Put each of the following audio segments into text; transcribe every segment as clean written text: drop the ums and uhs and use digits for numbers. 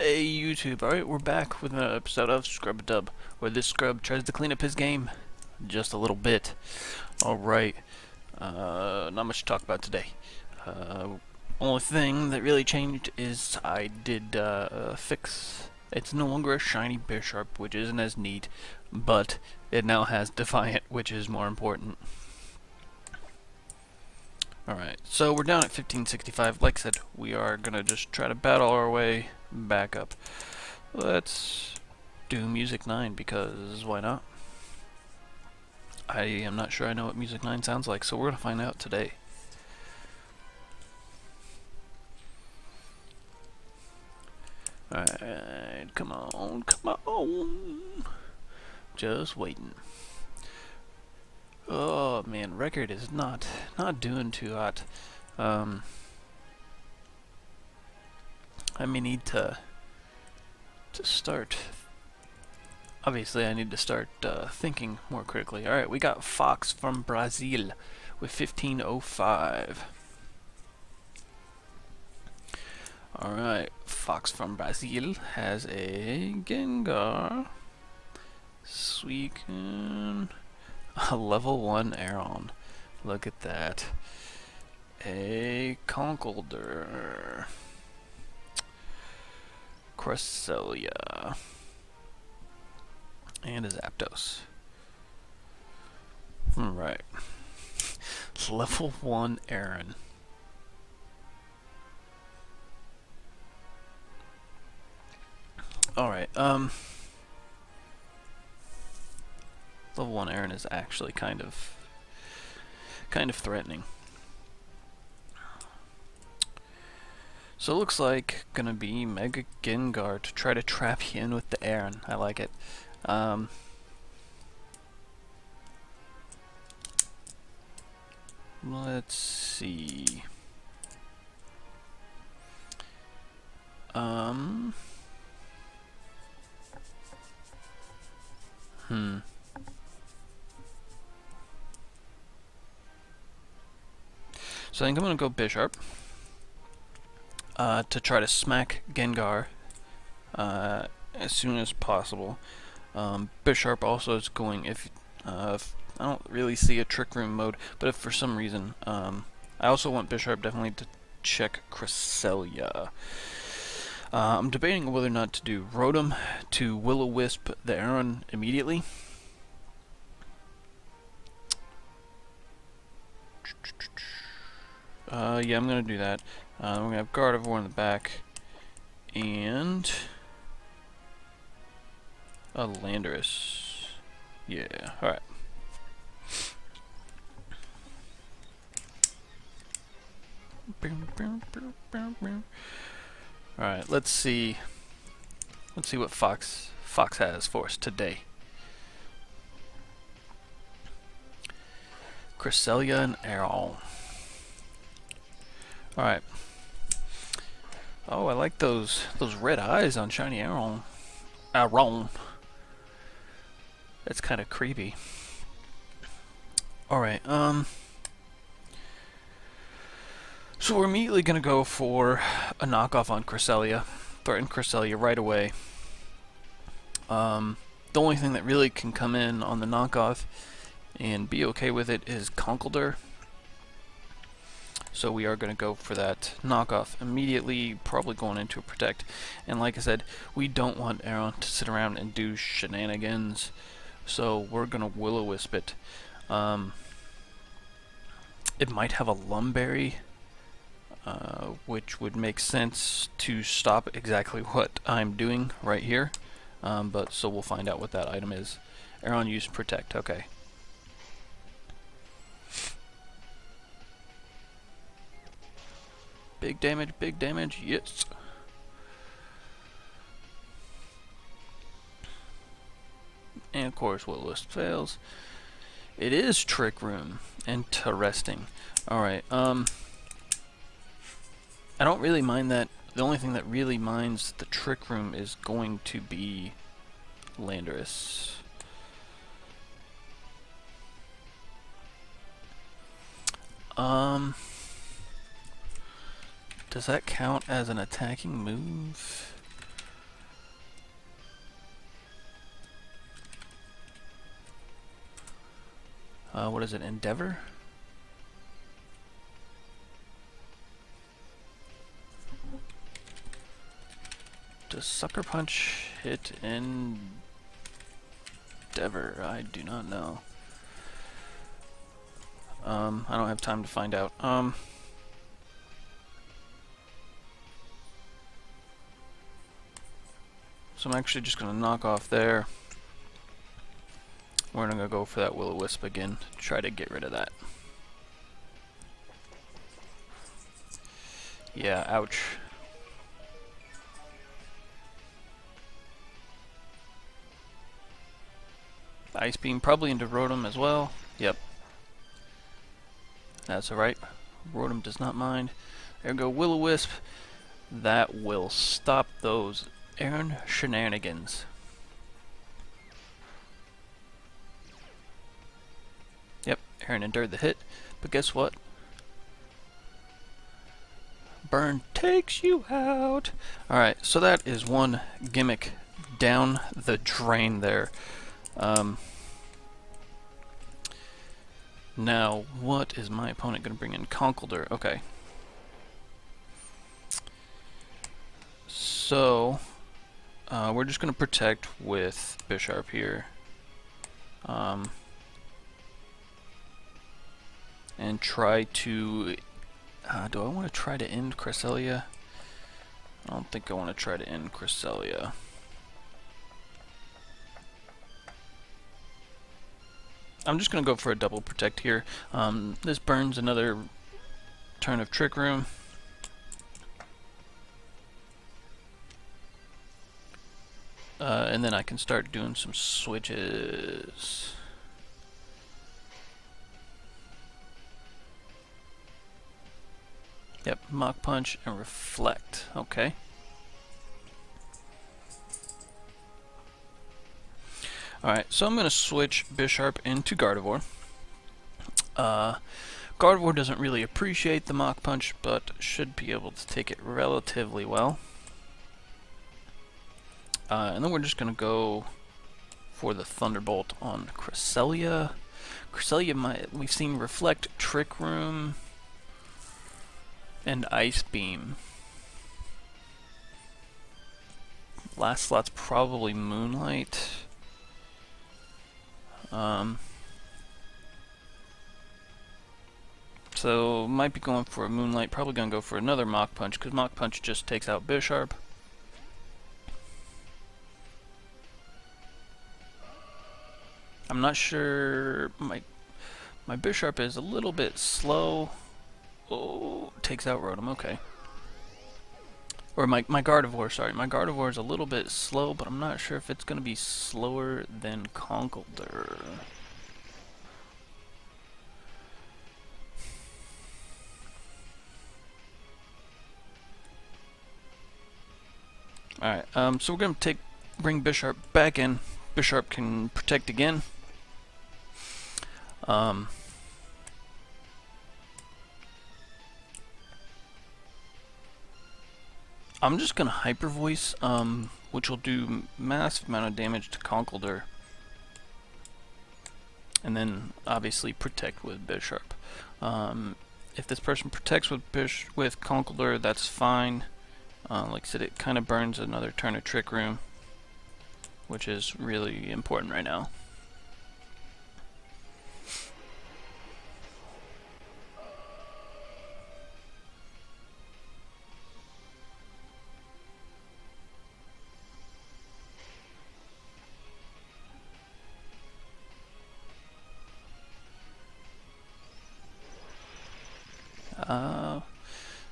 Hey YouTube, alright, we're back with another episode of Scrub Dub, where this scrub tries to clean up his game just a little bit. Alright, not much to talk about today. Only thing that really changed is I did fix, it's no longer a shiny Bisharp, which isn't as neat, but it now has Defiant, which is more important. Alright, so we're down at 1565. Like I said, we are gonna just try to battle our way back up. Let's do Music 9 because why not? I am not sure I know what Music 9 sounds like, so we're gonna find out today. Alright, come on, come on. Just waiting. Oh man, record is not doing too hot. I may need to start. Obviously, I need to start thinking more critically. All right, we got Fox from Brazil with 1505. All right, Fox from Brazil has a Gengar, Suicune, a level 1 Aeron. Look at that. A Conkeldurr, Cresselia, and a Zapdos. Right. It's level 1 Aaron. Alright, level 1 Aaron is actually kind of threatening. So it looks like gonna be Mega Gengar to try to trap you in with the Aaron. I like it. Let's see. So I think I'm gonna go Bisharp. To try to smack Gengar as soon as possible. Bisharp also is going, if I don't really see a Trick Room mode, but if for some reason, I also want Bisharp definitely to check Cresselia. I'm debating whether or not to do Rotom to Will-O-Wisp the Aeron immediately. Yeah, I'm gonna do that. We're gonna have Gardevoir in the back, and a Landorus. Yeah, alright. Alright, let's see what Fox has for us today. Cresselia and Aeron. Alright. Oh, I like those red eyes on shiny Aeron. That's kind of creepy. Alright, so we're immediately gonna go for a knockoff on Cresselia. Threaten Cresselia right away. The only thing that really can come in on the knockoff and be okay with it is Conkeldurr. So we are going to go for that knockoff immediately, probably going into a Protect. And like I said, we don't want Aeron to sit around and do shenanigans, so we're going to Will-O-Wisp it. It might have a Lumberry, which would make sense to stop exactly what I'm doing right here. But so we'll find out what that item is. Aeron used Protect, okay. Big damage, yes. And of course, Will-O-Wisp fails. It is Trick Room. Interesting. Alright, I don't really mind that. The only thing that really minds the Trick Room is going to be Landorus. Does that count as an attacking move? What is it? Endeavor? Does Sucker Punch hit Endeavor? I do not know. I don't have time to find out. So I'm actually just going to knock off there. We're going to go for that Will-O-Wisp again, try to get rid of that. Yeah, ouch. Ice Beam probably into Rotom as well. Yep. That's alright. Rotom does not mind. There we go, Will-O-Wisp. That will stop those Aaron shenanigans. Yep, Aaron endured the hit, but guess what? Burn takes you out. Alright, so that is one gimmick down the drain there. Now, what is my opponent going to bring in? Conkeldurr. Okay. So, we're just going to protect with Bisharp here. And try to... do I want to try to end Cresselia? I don't think I want to try to end Cresselia. I'm just going to go for a double protect here. This burns another turn of Trick Room. And then I can start doing some switches. Yep, Mach Punch and Reflect. Okay. Alright, so I'm going to switch Bisharp into Gardevoir. Gardevoir doesn't really appreciate the Mach Punch, but should be able to take it relatively well. And then we're just going to go for the Thunderbolt on Cresselia. Cresselia, we've seen Reflect, Trick Room, and Ice Beam. Last slot's probably Moonlight. So might be going for a Moonlight, probably going to go for another Mach Punch, because Mach Punch just takes out Bisharp. I'm not sure, my Bisharp is a little bit slow. Oh, takes out Rotom, okay. Or my Gardevoir, sorry. My Gardevoir is a little bit slow, but I'm not sure if it's going to be slower than Conkeldurr. Alright, so we're going to bring Bisharp back in. Bisharp can protect again. I'm just going to Hyper Voice, which will do massive amount of damage to Conkeldurr. And then, obviously, protect with Bisharp. If this person protects with Conkeldurr, that's fine. Like I said, it kind of burns another turn of Trick Room, which is really important right now.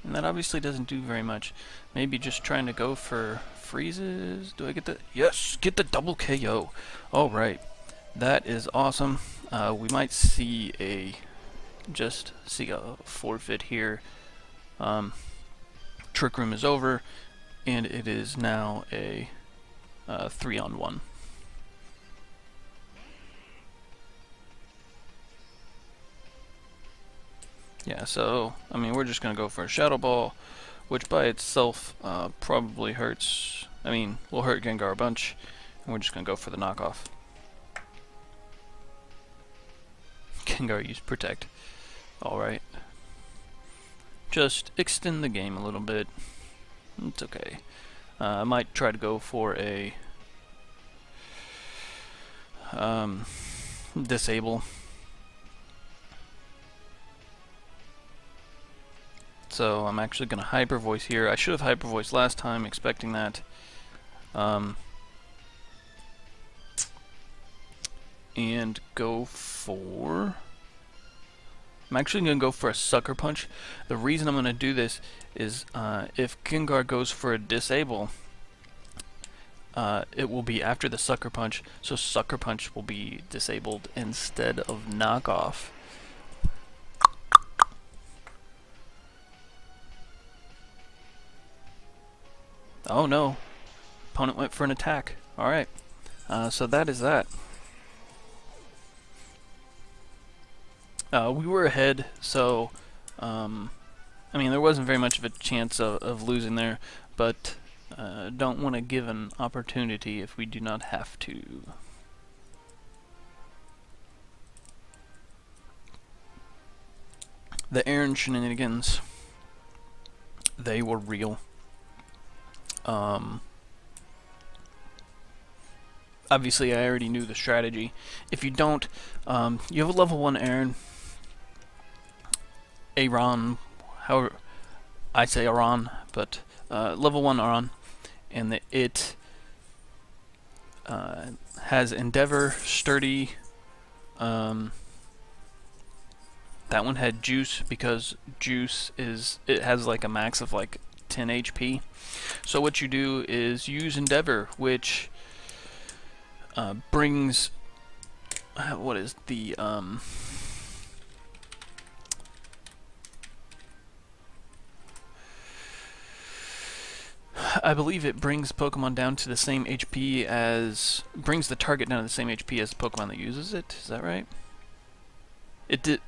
And that obviously doesn't do very much. Maybe just trying to go for freezes. Do I get the... Yes! Get the double KO! Alright. That is awesome. We might see a forfeit here. Trick Room is over, and it is now a 3-on-1. Yeah, so, I mean, we're just going to go for a Shadow Ball, which by itself probably hurts, will hurt Gengar a bunch, and we're just going to go for the knockoff. Gengar used Protect. Alright. Just extend the game a little bit. It's okay. I might try to go for a disable. So I'm actually going to Hyper Voice here. I should have Hyper Voice last time, expecting that. And go for... I'm actually going to go for a Sucker Punch. The reason I'm going to do this is if Gengar goes for a disable, it will be after the Sucker Punch, so Sucker Punch will be disabled instead of Knockoff. Oh no, opponent went for an attack. Alright, so that is that. We were ahead, so I mean there wasn't very much of a chance of losing there, but don't want to give an opportunity if we do not have to. The Aaron shenanigans, they were real. Obviously I already knew the strategy. If you don't, you have a level 1 Aaron, however I say Aron, but level 1 Aron, and it has Endeavor, Sturdy. That one had Juice because Juice it has like a max of like 10 HP. So what you do is use Endeavor, which brings what is the I believe it brings Pokemon down to the same HP brings the target down to the same HP as the Pokemon that uses it. Is that right? It did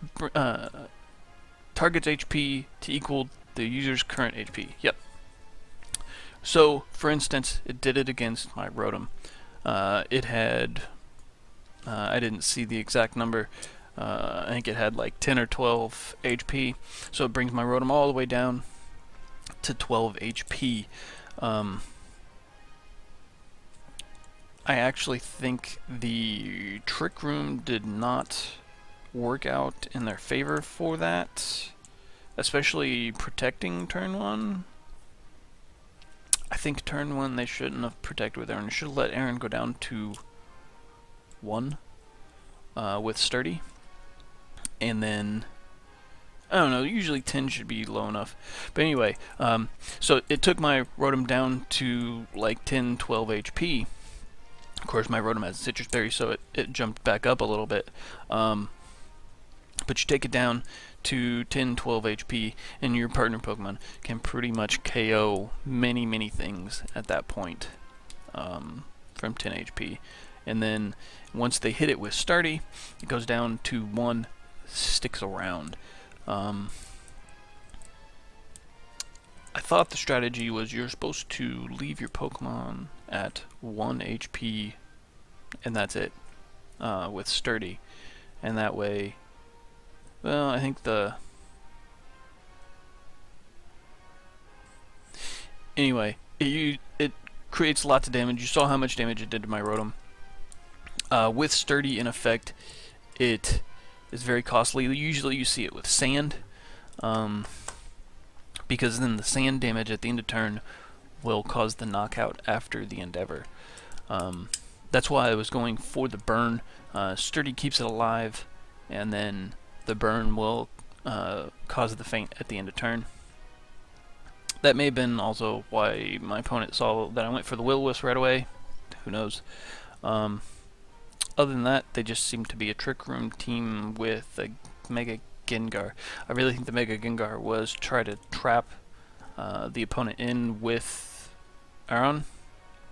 target's HP to equal the user's current HP. Yep. So, for instance, it did it against my Rotom. It had, I didn't see the exact number, I think it had like 10 or 12 HP, so it brings my Rotom all the way down to 12 HP. I actually think the Trick Room did not work out in their favor for that, especially protecting turn 1. I think turn 1 they shouldn't have protected with Aaron. They should have let Aaron go down to 1 with Sturdy. And then, I don't know, usually 10 should be low enough. But anyway, so it took my Rotom down to like 10, 12 HP. Of course, my Rotom has Citrus Berry, so it jumped back up a little bit. But you take it down to 10, 12 HP, and your partner Pokemon can pretty much KO many things at that point from 10 HP. And then once they hit it with Sturdy, it goes down to 1, sticks around. I thought the strategy was you're supposed to leave your Pokemon at 1 HP, and that's it, with Sturdy. And that way, well, I think anyway, it creates lots of damage. You saw how much damage it did to my Rotom. With Sturdy in effect, it is very costly. Usually you see it with Sand, because then the Sand damage at the end of turn will cause the knockout after the Endeavor. That's why I was going for the Burn. Sturdy keeps it alive, and then the Burn will cause the faint at the end of turn. That may have been also why my opponent saw that I went for the Will-O-Wisp right away. Who knows? Other than that, they just seem to be a Trick Room team with a Mega Gengar. I really think the Mega Gengar was try to trap the opponent in with Aron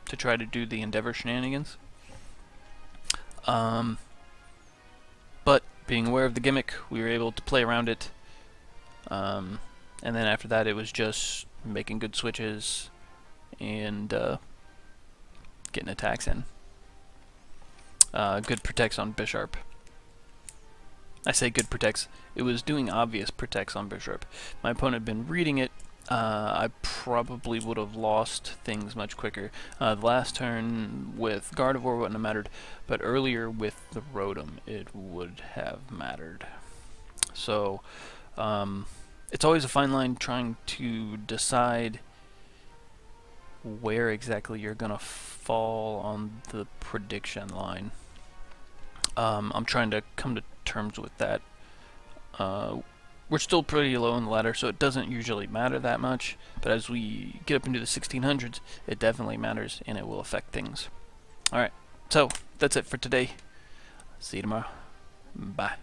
to try to do the Endeavor shenanigans. But being aware of the gimmick, we were able to play around it. And then after that, it was just making good switches and getting attacks in. Good protects on Bisharp. I say good protects. It was doing obvious protects on bishop. My opponent had been reading it. I probably would have lost things much quicker. The last turn with Gardevoir wouldn't have mattered, but earlier with the Rotom it would have mattered. So it's always a fine line trying to decide where exactly you're gonna fall on the prediction line. I'm trying to come to terms with that. We're still pretty low on the ladder, so it doesn't usually matter that much, but as we get up into the 1600s, it definitely matters, and it will affect things. Alright, so that's it for today. See you tomorrow. Bye.